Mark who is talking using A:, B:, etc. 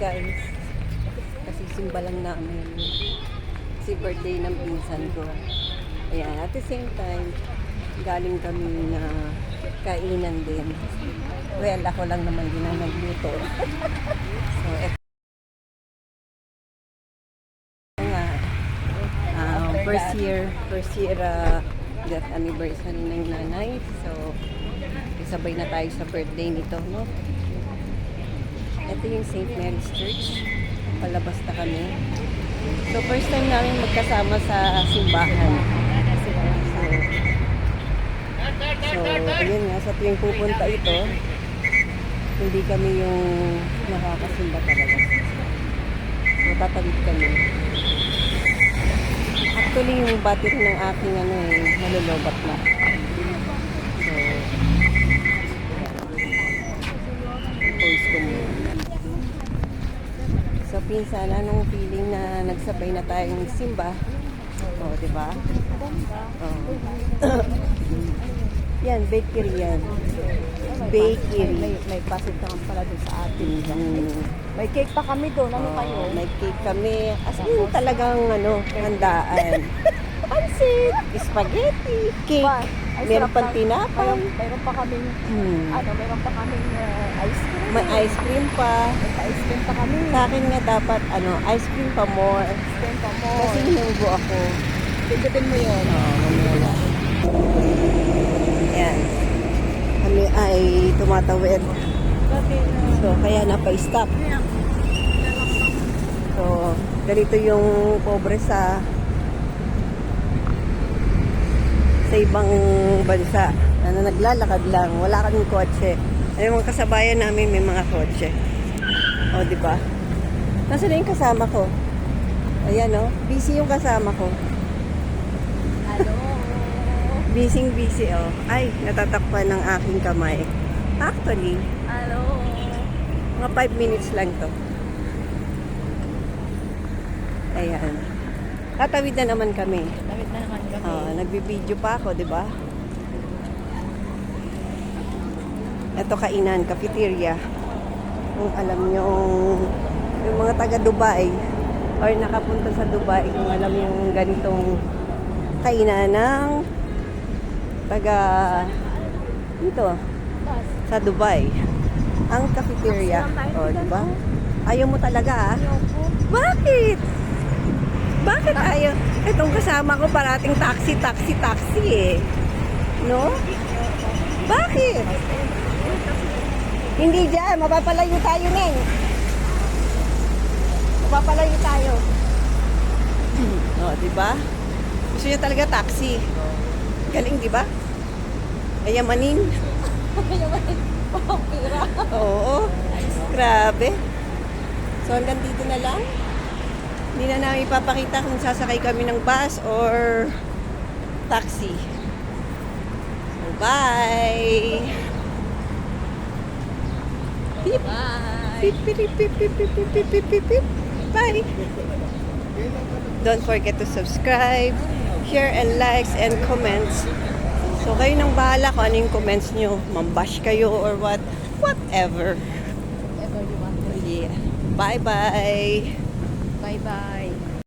A: guys. Kasi simba lang namin. Kasi birthday ng pinsan ko. Ayan, at the same time, galing kami na kainan din. Well, ako lang naman din ang nagluto. So, eto nga, first year death anniversary ng nanay. So, sabay na tayo sa birthday nito, no? Ito yung St. Mary's Church. Palabas na kami. So, first time namin magkasama sa simbahan. So, ayun nga, sa tuwing pupunta ito, hindi kami yung nakakasimba talaga. So, tatawid kami. Actually, yung battery ng aking malulubat na. So, post ko muna. So, pinsan, anong feeling na nagsabay na tayong simba? O, diba? Yan, bakery yan. Bakery.
B: May pasit naman pala doon sa atin. May cake pa kami doon. Ano kayo?
A: May cake kami. As in, talagang handaan. Pansit, spaghetti, cake. Meron pang tinapay.
B: Mayroon pa kaming, mayroon pa kaming ice cream.
A: May ice cream pa.
B: May ice cream pa kami.
A: Sa akin nga dapat, ice cream pa more.
B: Ice cream pa mo.
A: Kasi hinunggo ako.
B: Pindutin mo yun.
A: Mamaya. Ayan. Kami ay tumatawid. So, kaya napa-stop. So, ganito yung pobre sa ibang bansa na naglalakad lang. Wala kaming kotse. Ay, mga kasabayan namin may mga kotse. O, di ba? Nasaan na yung kasama ko? Ayan, o. Busy yung kasama ko.
B: Hello.
A: Busy, oh. Ay, natatakpan ng aking kamay. Actually,
B: Hello.
A: mga 5 minutes lang to. Ayan. Tatawid na naman kami.
B: Tawid na naman kami.
A: Nagbibideo pa ako, di ba? Ito kainan, cafeteria. Kung alam nyo, yung mga taga Dubai or nakapunta sa Dubai, kung alam yung ganitong kainan ng taga dito sa Dubai. Ang cafeteria. O, di ba? Ayaw mo talaga, ah? Bakit? Bakit ayaw? Itong kasama ko parating taxi eh. No? Bakit? Hindi dyan. Mapapalayo tayo, Neng. Mapapalayo tayo. O, di ba? Gusto niya talaga taxi. Galing, di ba? Ayamanin.
B: Ayamanin. Pira.
A: Oo. Grabe. So, hanggang dito na lang. Hindi na namin ipapakita kung sasakay kami ng bus or taxi. So, bye! Beep.
B: Bye.
A: Beep, beep, beep, beep, beep, beep, beep, beep, beep, beep. Bye! Don't forget to subscribe, share, and likes, and comments. So, kayo nang bahala kung ano yung comments nyo. Mambash kayo or whatever.
B: Whatever you want.
A: Yeah. Bye-bye!
B: Bye-bye.